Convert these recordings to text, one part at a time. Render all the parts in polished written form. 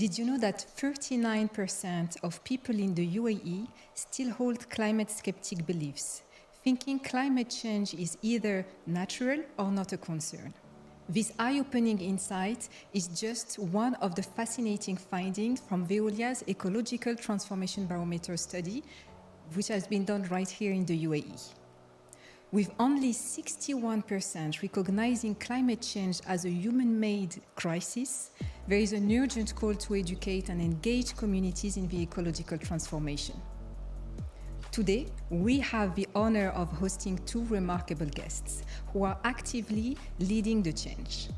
Did you know that 39% of people in the UAE still hold climate skeptic beliefs, thinking climate change is either natural or not a concern? This eye-opening insight is just one of the fascinating findings from Veolia's Ecological Transformation Barometer study, which has been done right here in the UAE. With only 61% recognizing climate change as a human-made crisis, there is an urgent call to educate and engage communities in the ecological transformation. Today, we have the honor of hosting two remarkable guests who are actively leading the change.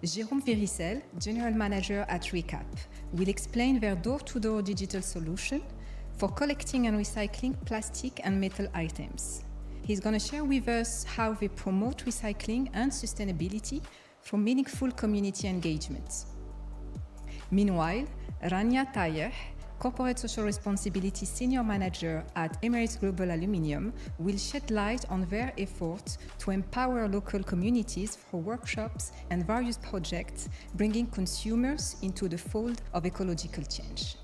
Jerome Viricel, General Manager at RECAPP, will explain their door-to-door digital solution for collecting and recycling plastic and metal items. He's going to share with us how they promote recycling and sustainability through meaningful community engagement. Meanwhile, Rania Tayeh, Corporate Social Responsibility Senior Manager at Emirates Global Aluminium, will shed light on their efforts to empower local communities through workshops and various projects, bringing consumers into the fold of ecological change.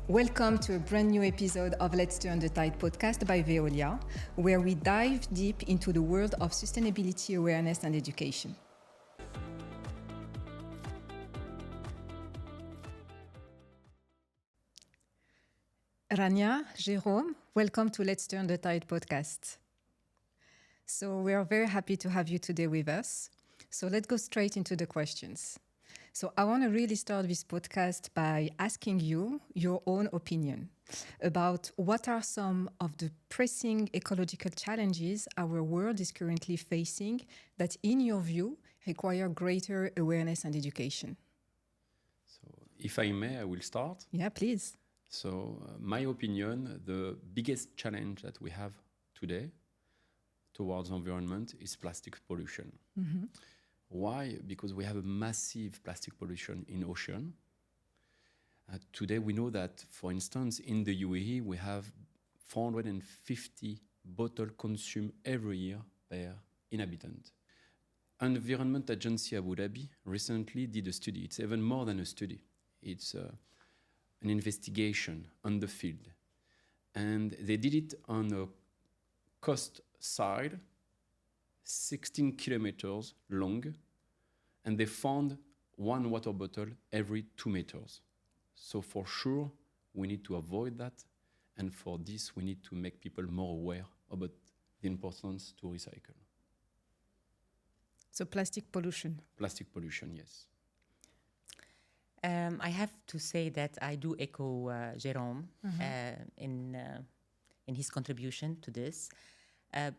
Welcome to a brand new episode of Let's Turn the Tide podcast by Veolia, where we dive deep into the world of sustainability awareness and education. Rania, Jerome, welcome to Let's Turn the Tide podcast. So we are very happy to have you today with us. So let's go straight into the questions. So I want to really start this podcast by asking you your own opinion about what are some of the pressing ecological challenges our world is currently facing that, in your view, require greater awareness and education. So if I may, I will start. Yeah, please. So my opinion, the biggest challenge that we have today towards environment is plastic pollution. Mm-hmm. Why? Because we have a massive plastic pollution in ocean. Today we know that, for instance, in the UAE, we have 450 bottles consumed every year per inhabitant. Environment Agency Abu Dhabi recently did a study. It's even more than a study. It's an investigation on the field. And they did it on a coast side, 16 kilometers long, and they found one water bottle every 2 meters. So for sure, we need to avoid that. And for this, we need to make people more aware about the importance to recycle. So plastic pollution. Plastic pollution, yes. I have to say that I do echo Jerome in his contribution to this.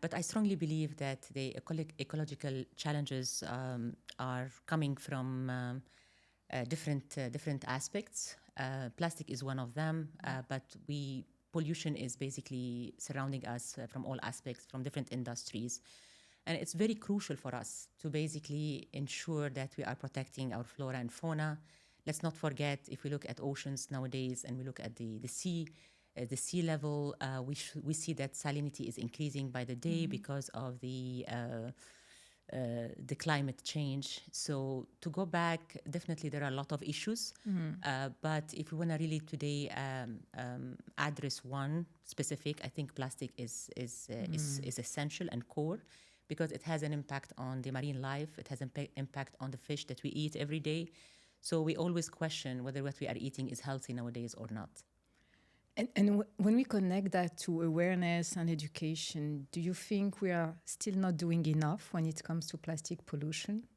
But I strongly believe that the ecological challenges are coming from different aspects. Plastic is one of them, but pollution is basically surrounding us from all aspects, from different industries. And it's very crucial for us to basically ensure that we are protecting our flora and fauna. Let's not forget, if we look at oceans nowadays and we look at the sea level, we see that salinity is increasing by the day because of the climate change. So to go back, definitely there are a lot of issues. But if we want to really today address one specific, I think plastic is essential and core because it has an impact on the marine life. It has an impact on the fish that we eat every day. So we always question whether what we are eating is healthy nowadays or not. And when we connect that to awareness and education, do you think we are still not doing enough when it comes to plastic pollution?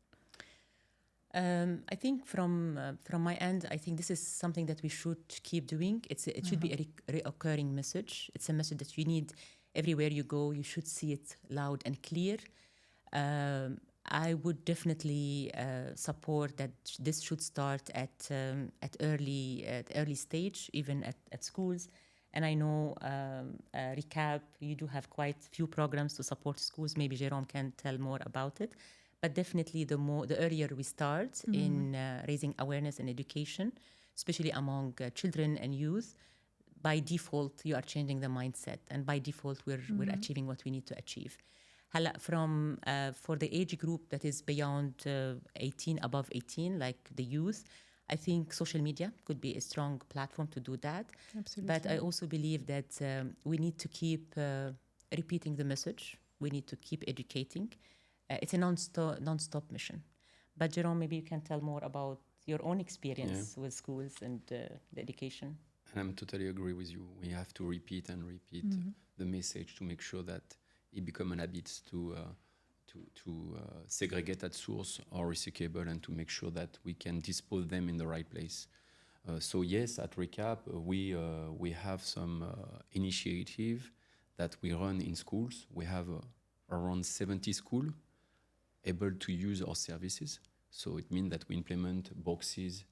I think from my end, I think this is something that we should keep doing. It should be a reoccurring message. It's a message that you need everywhere you go. You should see it loud and clear. I would definitely support that this should start at early stage, even at schools. And I know RECAPP, you do have quite few programs to support schools. Maybe Jerome can tell more about it. But definitely the earlier we start in raising awareness and education, especially among children and youth, by default you are changing the mindset, and by default we're achieving what we need to achieve. For the age group that is beyond 18, above 18, like the youth, I think social media could be a strong platform to do that. Absolutely. But I also believe that we need to keep repeating the message. We need to keep educating. It's a non-stop mission. But Jerome, maybe you can tell more about your own experience with schools and the education. And I'm totally agree with you. We have to repeat and repeat the message to make sure that it become an habit to segregate at source or recyclable, and to make sure that we can dispose them in the right place. So yes, at RECAPP, we have some initiative that we run in schools. We have around 70 schools able to use our services. So it means that we implement boxes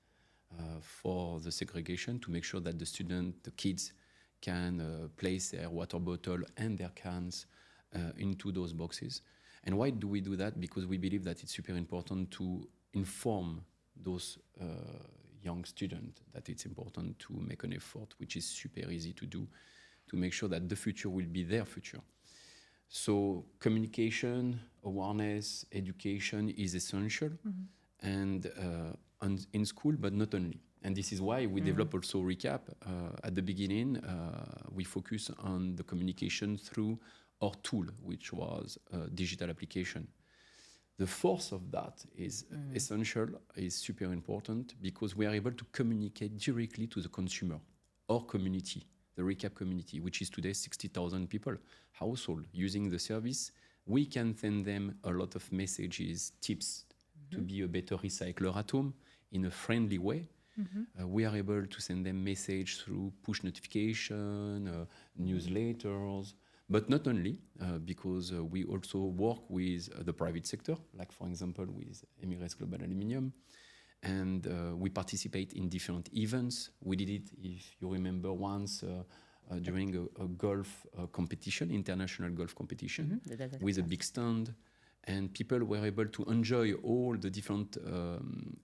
for the segregation to make sure that the kids can place their water bottle and their cans into those boxes. And why do we do that? Because we believe that it's super important to inform those young students that it's important to make an effort, which is super easy to do, to make sure that the future will be their future. So communication, awareness, education is essential, and in school, but not only. And this is why we develop also RECAPP. At the beginning, we focus on the communication through our tool, which was a digital application. The force of that is essential, is super important, because we are able to communicate directly to the consumer, our community, the RECAPP community, which is today 60,000 people, household using the service. We can send them a lot of messages, tips to be a better recycler at home in a friendly way. We are able to send them message through push notification, newsletters, but not only, because we also work with the private sector, like for example with Emirates Global Aluminium, and we participate in different events. We did it, if you remember, once during a golf competition, international golf competition, with a big stand, and people were able to enjoy all the different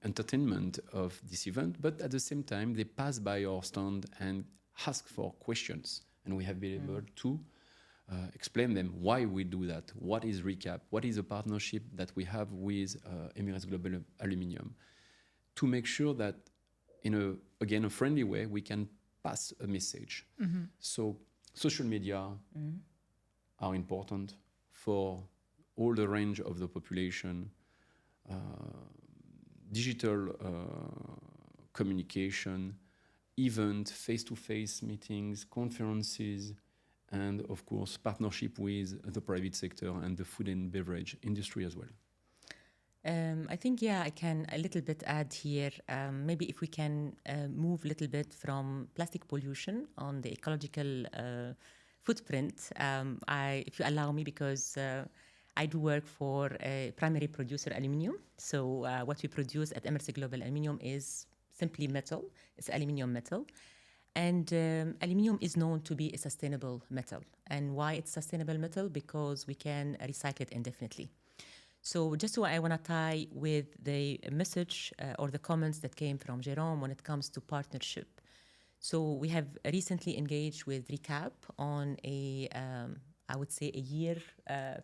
entertainment of this event, but at the same time, they pass by our stand and ask for questions, and we have been able to explain them why we do that, what is RECAPP, what is the partnership that we have with Emirates Global Aluminium, to make sure that in a friendly way, we can pass a message. So social media are important for all the range of the population. Digital communication, event, face-to-face meetings, conferences, and of course, partnership with the private sector and the food and beverage industry as well. I think, I can a little bit add here. Maybe if we can move a little bit from plastic pollution on the ecological footprint, if you allow me, because I do work for a primary producer aluminium. So what we produce at Emirates Global Aluminium is simply metal. It's aluminium metal. And aluminium is known to be a sustainable metal. And why it's sustainable metal? Because we can recycle it indefinitely. So just what I want to tie with the message or the comments that came from Jerome when it comes to partnership. So we have recently engaged with RECAPP on I would say a year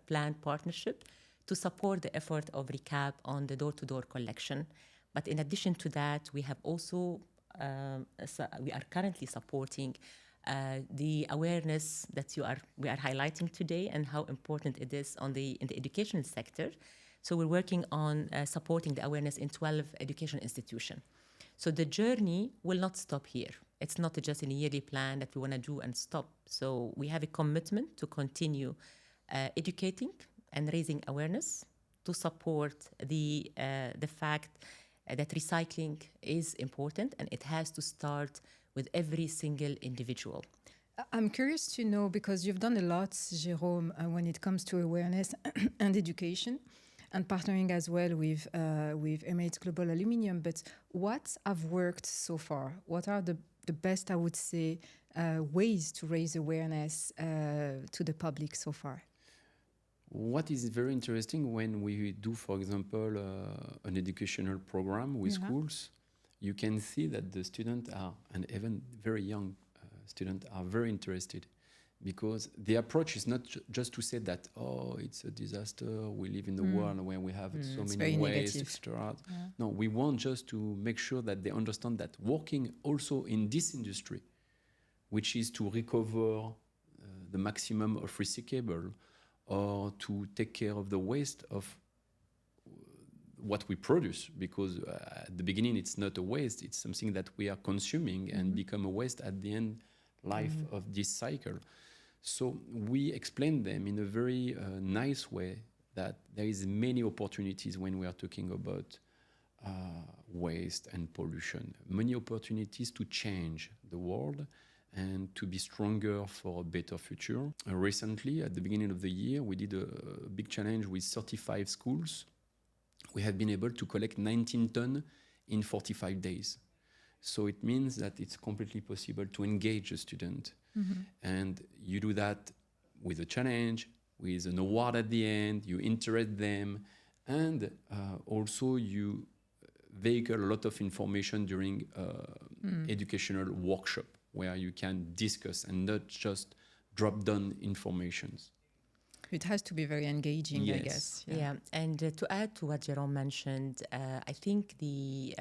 planned partnership to support the effort of RECAPP on the door-to-door collection. But in addition to that, we have also we are currently supporting the awareness that we are highlighting today, and how important it is in the educational sector. So we're working on supporting the awareness in 12 education institutions. So the journey will not stop here. It's not just a yearly plan that we want to do and stop. So we have a commitment to continue educating and raising awareness to support the fact that recycling is important, and it has to start with every single individual. I'm curious to know, because you've done a lot, Jerome, when it comes to awareness and education, and partnering as well with Emirates Global Aluminium. But what have worked so far? What are the best, I would say, ways to raise awareness to the public so far? What is very interesting when we do, for example, an educational program with schools, you can see that the students are, and even very young students are very interested, because the approach is not just to say that, oh, it's a disaster, we live in the world where we have so many waste, etc. No, we want just to make sure that they understand that working also in this industry, which is to recover the maximum of recyclable, or to take care of the waste of what we produce, because at the beginning it's not a waste, it's something that we are consuming and become a waste at the end life of this cycle. So we explain them in a very nice way that there is many opportunities when we are talking about waste and pollution, many opportunities to change the world and to be stronger for a better future. Recently, at the beginning of the year, we did a big challenge with 35 schools. We have been able to collect 19 tons in 45 days. So it means that it's completely possible to engage a student. And you do that with a challenge, with an award at the end, you interest them, and also you vehicle a lot of information during educational workshop, where you can discuss and not just drop down informations. It has to be very engaging, Yes. I guess. Yeah, and to add to what Jerome mentioned, I think the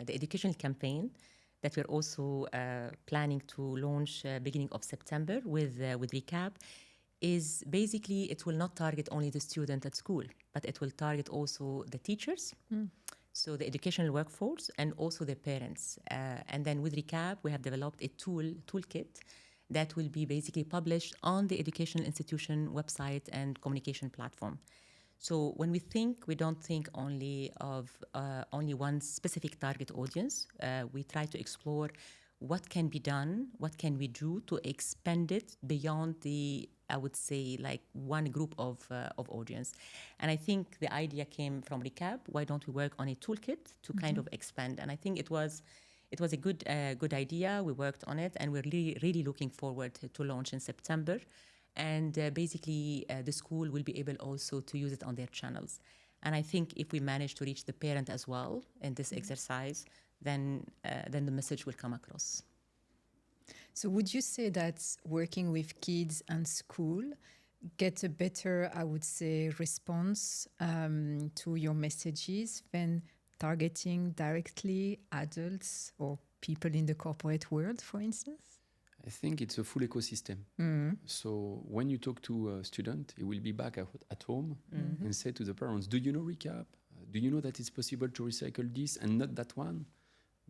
educational campaign that we're also planning to launch beginning of September with RECAPP is basically, it will not target only the student at school, but it will target also the teachers, so the educational workforce, and also the parents. And then with RECAPP, we have developed a toolkit that will be basically published on the educational institution website and communication platform. So when we think, we don't think only of only one specific target audience. We try to explore what can be done, what can we do to expand it beyond the, I would say, like one group of audience. And I think the idea came from RECAPP. Why don't we work on a toolkit to kind of expand? And I think it was a good idea. We worked on it, and we're really looking forward to launch in September. And basically, the school will be able also to use it on their channels. And I think if we manage to reach the parent as well in this exercise, then the message will come across. So would you say that working with kids and school get a better, I would say, response to your messages than targeting directly adults or people in the corporate world, for instance? I think it's a full ecosystem. So when you talk to a student, he will be back at home and say to the parents, do you know RECAPP? Do you know that it's possible to recycle this and not that one?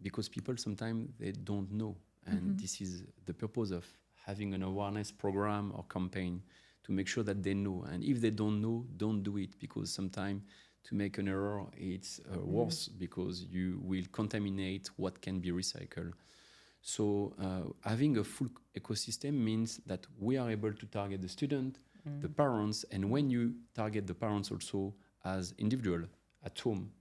Because people sometimes they don't know. And this is the purpose of having an awareness program or campaign, to make sure that they know. And if they don't know, don't do it, because sometimes to make an error, it's worse, because you will contaminate what can be recycled. So having a full ecosystem means that we are able to target the student, the parents, and when you target the parents also as individual at home,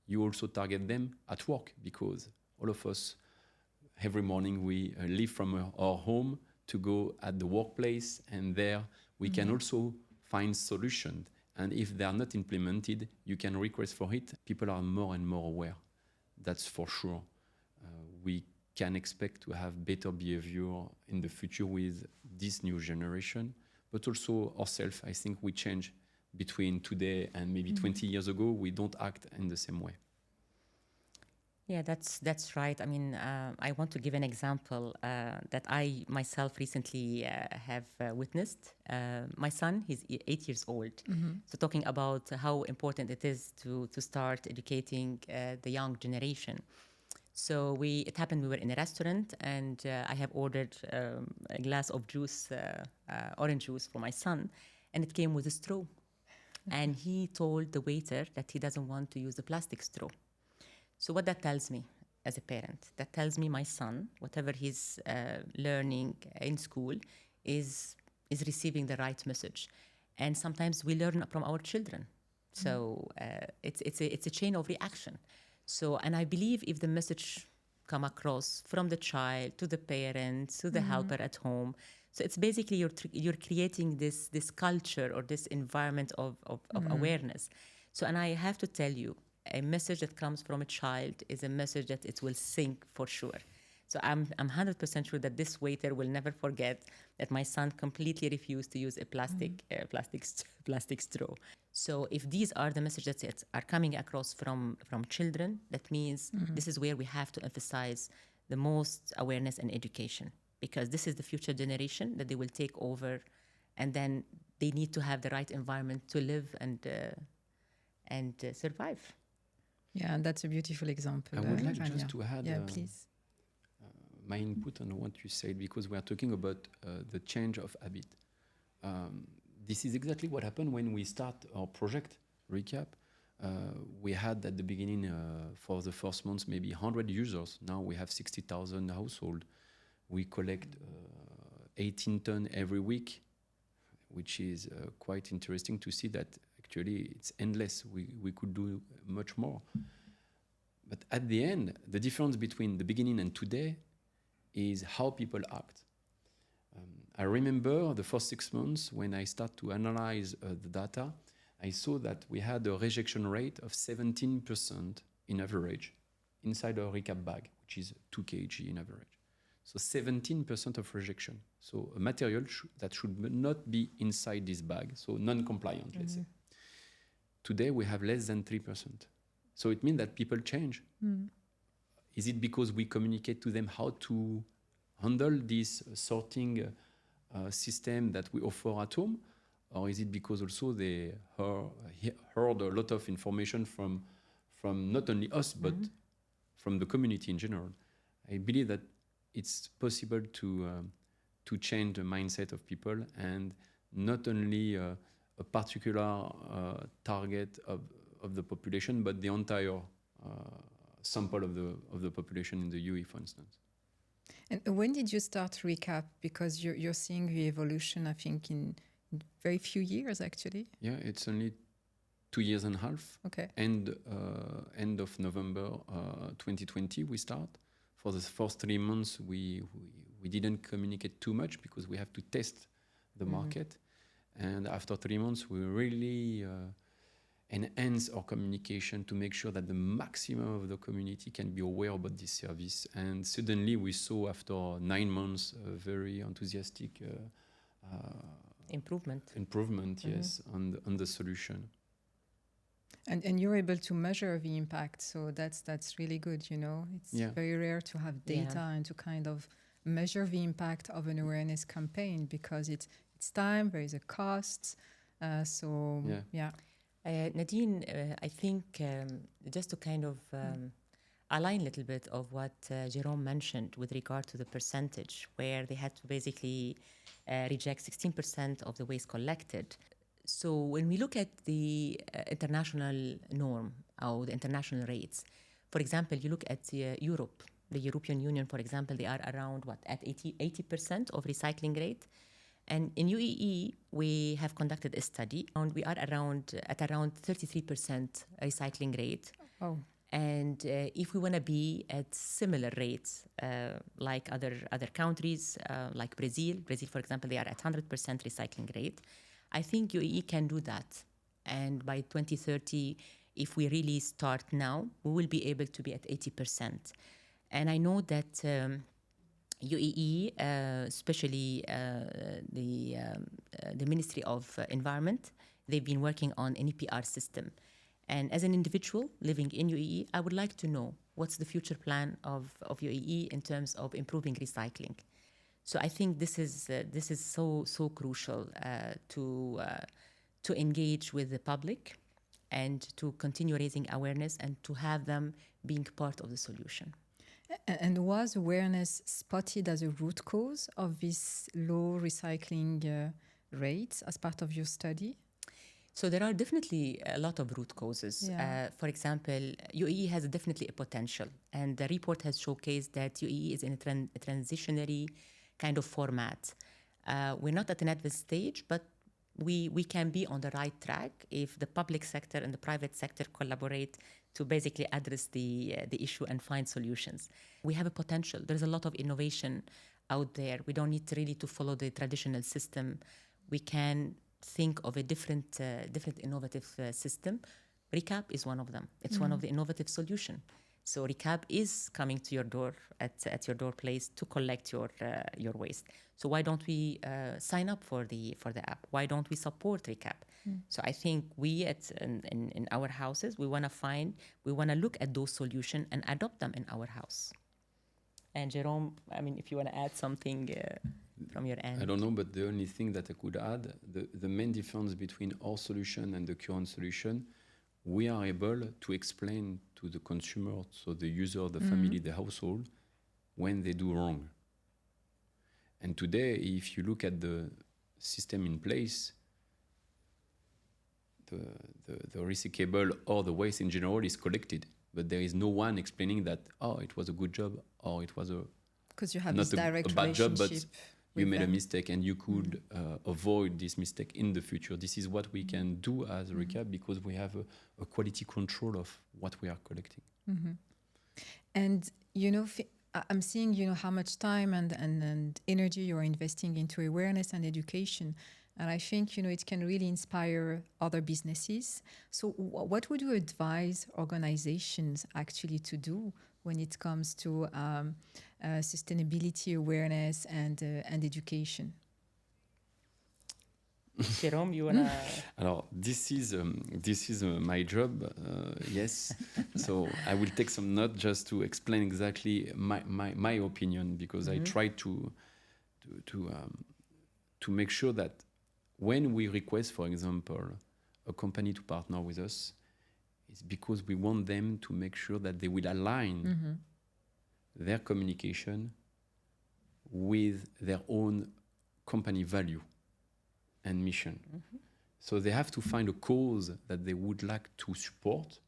you also target them at work, because all of us, every morning we leave from our home to go at the workplace, and there we can also find solutions. And if they are not implemented, you can request for it. People are more and more aware, that's for sure. We can expect to have better behavior in the future with this new generation, but also ourselves. I think we change between today and maybe 20 years ago. We don't act in the same way. Yeah, that's right. I mean, I want to give an example that I myself recently have witnessed. My son, he's 8 years old. So talking about how important it is to start educating the young generation. So it happened, we were in a restaurant, and I have ordered a glass of juice, orange juice for my son, and it came with a straw. And he told the waiter that he doesn't want to use the plastic straw. So what that tells me as a parent, that tells me my son, whatever he's learning in school, is receiving the right message. And sometimes we learn from our children. So it's a chain of reaction. So, and I believe if the message come across from the child to the parents to the helper at home, so it's basically you're creating this culture or this environment of awareness. So, and I have to tell you, a message that comes from a child is a message that it will sink for sure. So I'm 100% sure that this waiter will never forget that my son completely refused to use a plastic straw. So if these are the messages that are coming across from children, that means this is where we have to emphasize the most awareness and education, because this is the future generation that they will take over, and then they need to have the right environment to live and survive. Yeah, and that's a beautiful example. I would like Rania. just to add please. My input on what you said, because we are talking about the change of habit. This is exactly what happened when we start our project, RECAPP. We had at the beginning, for the first months, maybe 100 users. Now we have 60,000 households. We collect 18 tons every week, which is quite interesting to see that actually it's endless. We could do much more. But at the end, the difference between the beginning and today is how people act. I remember the first 6 months when I start to analyze the data, I saw that we had a rejection rate of 17% in average inside a RECAPP bag, which is 2 kg in average. So 17% of rejection. So a material that should not be inside this bag, so non-compliant, let's say. Today we have less than 3%. So it means that people change. Is it because we communicate to them how to handle this sorting system that we offer at home? Or is it because also they heard a lot of information from not only us, but from the community in general? I believe that it's possible to change the mindset of people, and not only a particular target of the population, but the entire sample of the population in the UAE, for instance. And when did you start RECAPP? Because you're seeing the evolution, I think, in very few years, actually. Yeah, it's only 2.5 years. Okay. And end of November 2020, we start. For the first 3 months, we didn't communicate too much because we have to test the market. And after 3 months, we really enhance our communication to make sure that the maximum of the community can be aware about this service. And suddenly we saw after 9 months a very enthusiastic improvement, yes, on the solution. And you're able to measure the impact, so that's really good, you know. It's very rare to have data and to kind of measure the impact of an awareness campaign, because it's time, there is a cost. Nadine, I think just to kind of align a little bit of what Jerome mentioned with regard to the percentage, where they had to basically reject 16% of the waste collected. So when we look at the international norm or the international rates, for example, you look at Europe, the European Union, for example, they are around at 80% of recycling rate. And in UAE, we have conducted a study, and we are at around 33% recycling rate. Oh. And if we want to be at similar rates like other countries, like Brazil, for example, they are at 100% recycling rate. I think UAE can do that. And by 2030, if we really start now, we will be able to be at 80%. And I know that UAE, especially the Ministry of Environment, they've been working on an EPR system. And as an individual living in UAE, I would like to know what's the future plan of UAE in terms of improving recycling. So I think this is so crucial to engage with the public and to continue raising awareness and to have them being part of the solution. And was awareness spotted as a root cause of this low recycling rates as part of your study? So there are definitely a lot of root causes. Yeah. For example, UAE has definitely a potential, and the report has showcased that UAE is in a transitionary kind of format. We're not at an advanced stage, but we can be on the right track if the public sector and the private sector collaborate to basically address the issue and find solutions. We have a potential. There's a lot of innovation out there. We don't need really to follow the traditional system. We can think of a different innovative system. RECAPP is one of them. It's one of the innovative solutions. So RECAPP is coming to your door at your door place to collect your waste. So why don't we sign up for the app? Why don't we support RECAPP? So I think we in our houses, we want to look at those solutions and adopt them in our house. And Jerome, I mean, if you want to add something from your end. I don't know, but the only thing that I could add, the main difference between our solution and the current solution, we are able to explain to the consumer, so the user, the family, the household, when they do wrong. And today, if you look at the system in place, the recyclable or the waste in general is collected, but there is no one explaining that, oh, it was a good job, or it was because you have not this direct a bad job, but relationship you with made them. a mistake and you could avoid this mistake in the future. This is what we can do as a RECAPP, because we have a quality control of what we are collecting. And, you know, I'm seeing, you know, how much time and energy you're investing into awareness and education. And I think, you know, it can really inspire other businesses. So what would you advise organizations actually to do when it comes to sustainability awareness and education? Jerome, you wanna? Alors, this is my job, yes. So I will take some notes just to explain exactly my opinion, because I try to make sure that when we request, for example, a company to partner with us, it's because we want them to make sure that they will align their communication with their own company value and mission. So they have to find a cause that they would like to support.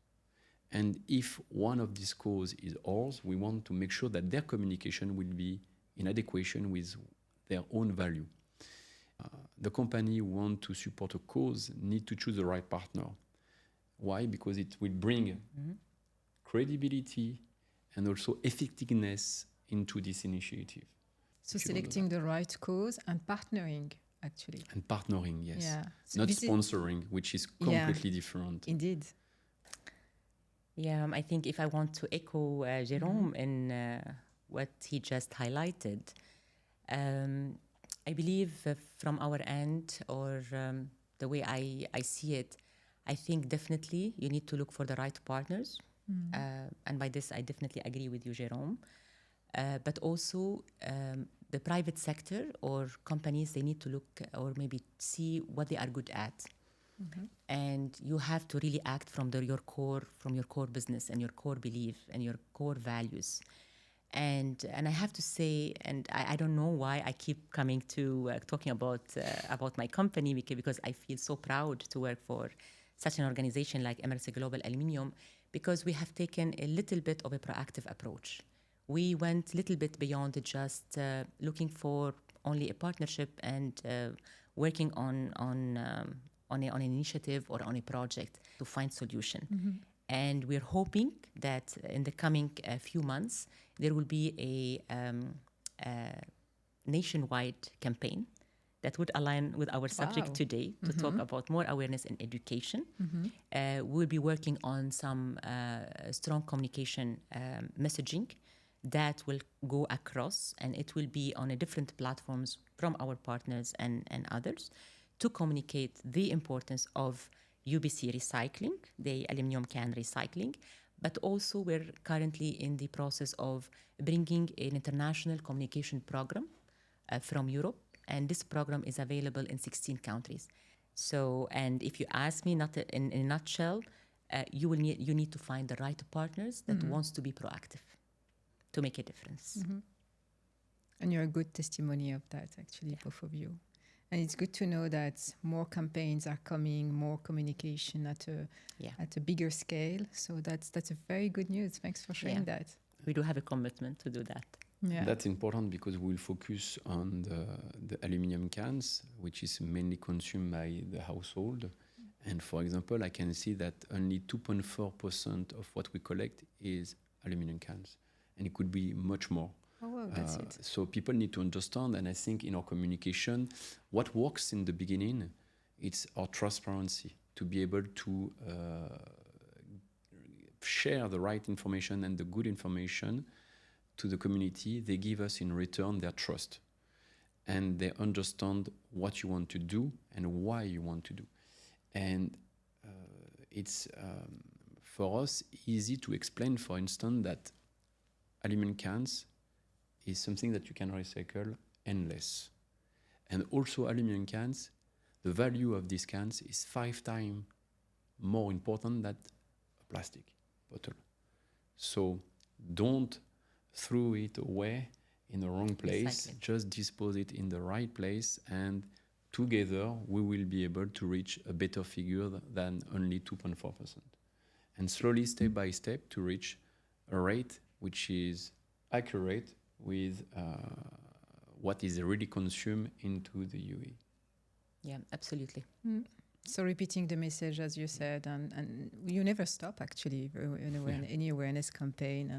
And if one of these causes is ours, we want to make sure that their communication will be in adequation with their own value. The company who want to support a cause need to choose the right partner. Why? Because it will bring credibility and also effectiveness into this initiative. So selecting the right cause and partnering, actually. And partnering, yes. Yeah. So not sponsoring, which is completely different. Indeed. Yeah, I think if I want to echo Jerome in what he just highlighted, I believe from our end, or the way I see it, I think definitely you need to look for the right partners. And by this, I definitely agree with you, Jerome. But also the private sector or companies, they need to look or maybe see what they are good at. And you have to really act from your core business and your core belief and your core values. And I have to say, and I don't know why I keep coming to talking about my company, because I feel so proud to work for such an organization like Emirates Global Aluminium, because we have taken a little bit of a proactive approach. We went a little bit beyond just looking for only a partnership and working on an initiative or on a project to find solution. And we're hoping that in the coming few months, there will be a nationwide campaign that would align with our subject today to talk about more awareness and education. We'll be working on some strong communication messaging that will go across, and it will be on a different platforms from our partners and others to communicate the importance of UBC recycling, the aluminum can recycling, but also we're currently in the process of bringing an international communication program from Europe, and this program is available in 16 countries. So, and if you ask me, not in a nutshell, you need to find the right partners that wants to be proactive to make a difference. And you're a good testimony of that, actually, both of you. And it's good to know that more campaigns are coming, more communication at a bigger scale. So that's a very good news. Thanks for sharing that. We do have a commitment to do that. Yeah. That's important because we'll focus on the aluminum cans, which is mainly consumed by the household. And for example, I can see that only 2.4% of what we collect is aluminum cans. And it could be much more. Oh, wow, that's it. So people need to understand, and I think in our communication, what works in the beginning, it's our transparency, to be able to share the right information and the good information to the community, they give us in return their trust. And they understand what you want to do and why you want to do. And it's, for us, easy to explain, for instance, that aluminum cans is something that you can recycle endless. And also aluminum cans, the value of these cans is 5 times more important than a plastic bottle. So don't throw it away in the wrong place. Exactly. Just dispose it in the right place, and together we will be able to reach a better figure than only 2.4%. And slowly, step by step, to reach a rate which is accurate with what is really consumed into the UAE. Yeah, absolutely. So repeating the message, as you said, and you never stop, actually, in any awareness campaign.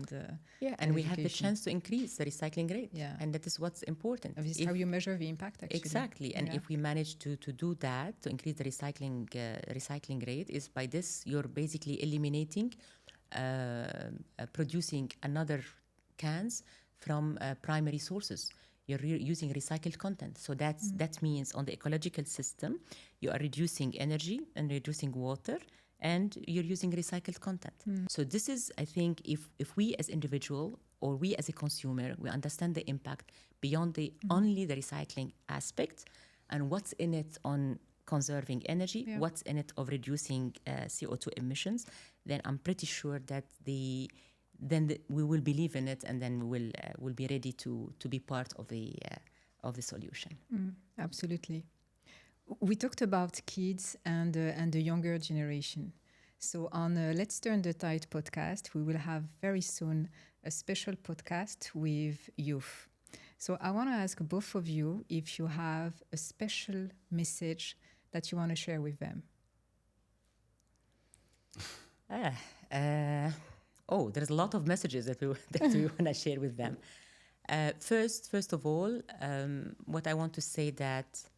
And we have the chance to increase the recycling rate. Yeah. And that is what's important. This is how you measure the impact, actually. Exactly. And if we manage to do that, to increase the recycling rate, is by this, you're basically eliminating producing another cans from primary sources. You're using recycled content. So that means on the ecological system, you are reducing energy and reducing water, and you're using recycled content. So this is, I think, if we as individual or we as a consumer, we understand the impact beyond the only the recycling aspect and what's in it on conserving energy, what's in it of reducing CO2 emissions, then I'm pretty sure that we will believe in it, and then we will be ready to be part of the solution. Absolutely. We talked about kids and the younger generation. So on Let's Turn the Tide podcast, we will have very soon a special podcast with youth. So I want to ask both of you if you have a special message that you want to share with them. There's a lot of messages that we want to share with them. First of all, what I want to say that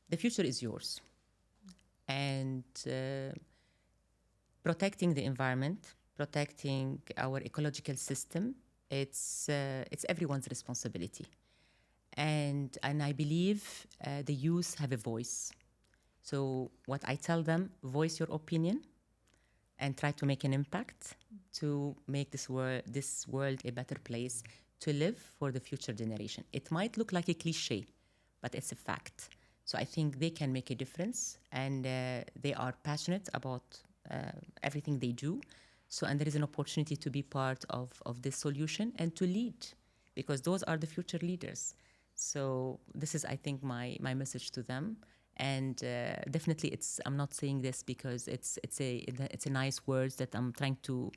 the future is yours, and protecting the environment, protecting our ecological system, it's everyone's responsibility. And I believe the youth have a voice. So what I tell them, voice your opinion and try to make an impact to make this world a better place to live for the future generation. It might look like a cliche, but it's a fact. So I think they can make a difference, and they are passionate about everything they do. So, and there is an opportunity to be part of this solution and to lead, because those are the future leaders. So this is, I think, my message to them. And definitely, I'm not saying this because it's a nice words that I'm trying to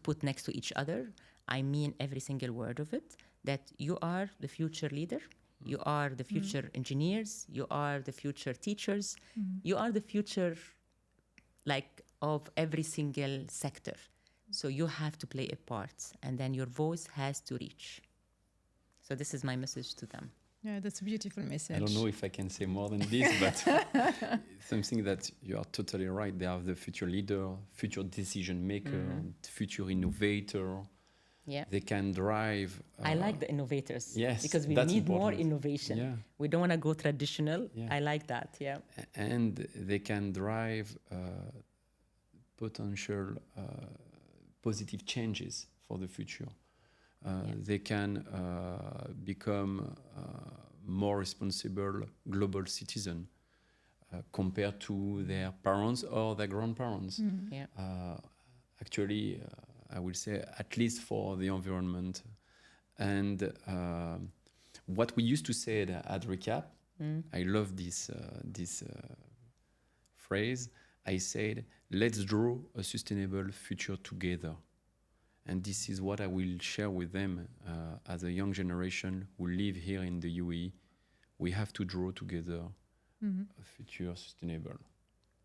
put next to each other. I mean every single word of it. That you are the future leader, you are the future engineers, you are the future teachers, you are the future, of every single sector. So you have to play a part, and then your voice has to reach. So this is my message to them. Yeah, that's a beautiful message. I don't know if I can say more than this, but something that you are totally right. They are the future leader, future decision maker, future innovator. Yeah. They can drive. I like the innovators. Yes, because we need more innovation. Yeah. We don't want to go traditional. Yeah. I like that. Yeah. And they can drive potential positive changes for the future. They can become more responsible global citizen compared to their parents or their grandparents. Yeah. Actually, I will say at least for the environment. And what we used to say at RECAPP, I love this phrase. I said, let's draw a sustainable future together. And this is what I will share with them as a young generation who live here in the UAE. We have to draw together a future sustainable.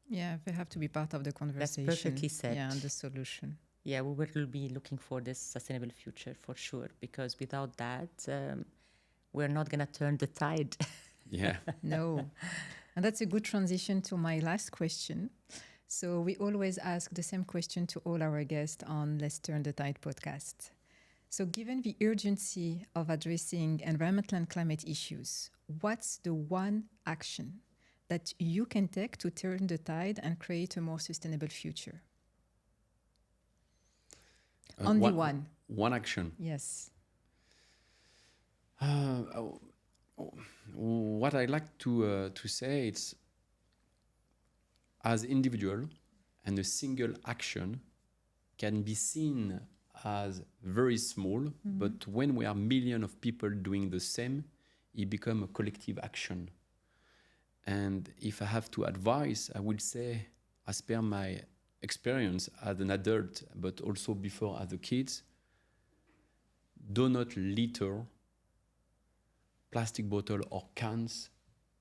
Yeah, they have to be part of the conversation. That's perfectly said. Yeah, and the solution. Yeah, we will be looking for this sustainable future for sure, because without that, we're not going to turn the tide. Yeah. No. And that's a good transition to my last question. So we always ask the same question to all our guests on Let's Turn the Tide podcast. So given the urgency of addressing environmental and climate issues, what's the one action that you can take to turn the tide and create a more sustainable future? Only one. One action. Yes. What I like to say it's as individual and a single action can be seen as very small, but when we are millions of people doing the same, it becomes a collective action. And if I have to advise, I would say, as per my experience as an adult, but also before as a kid, do not litter plastic bottle or cans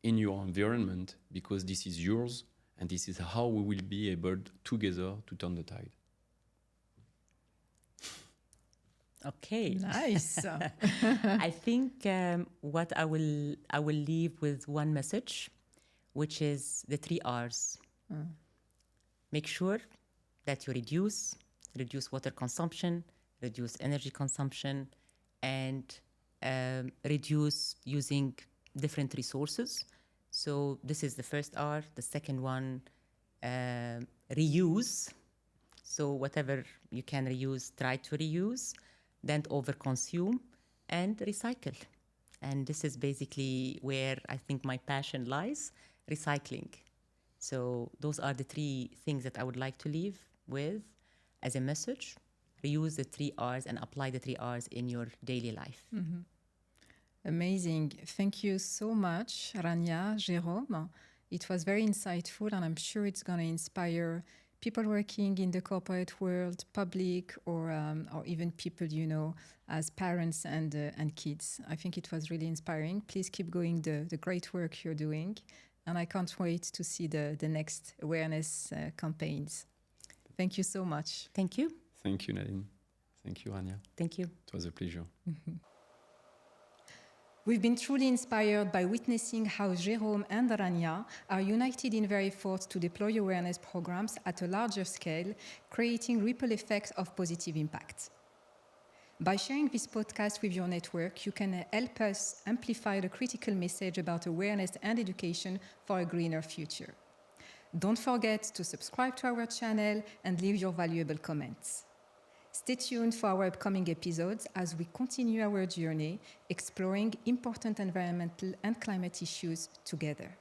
in your environment, because this is yours, and this is how we will be able together to turn the tide. Okay. Nice. I think what I will leave with one message, which is the 3 R's. Make sure that you reduce water consumption, reduce energy consumption, and reduce using different resources. So this is the first R. The second one, reuse. So whatever you can reuse, try to reuse. Then overconsume and recycle. And this is basically where I think my passion lies, recycling. So those are the 3 things that I would like to leave with as a message. Reuse the 3 R's and apply the 3 R's in your daily life. Mm-hmm. Amazing. Thank you so much, Rania, Jerome. It was very insightful, and I'm sure it's going to inspire people working in the corporate world, public, or even people, as parents and kids. I think it was really inspiring. Please keep going the great work you're doing. And I can't wait to see the next awareness campaigns. Thank you so much. Thank you. Thank you, Nadine. Thank you, Rania. Thank you. It was a pleasure. Mm-hmm. We've been truly inspired by witnessing how Jerome and Rania are united in their efforts to deploy awareness programs at a larger scale, creating ripple effects of positive impact. By sharing this podcast with your network, you can help us amplify the critical message about awareness and education for a greener future. Don't forget to subscribe to our channel and leave your valuable comments. Stay tuned for our upcoming episodes as we continue our journey exploring important environmental and climate issues together.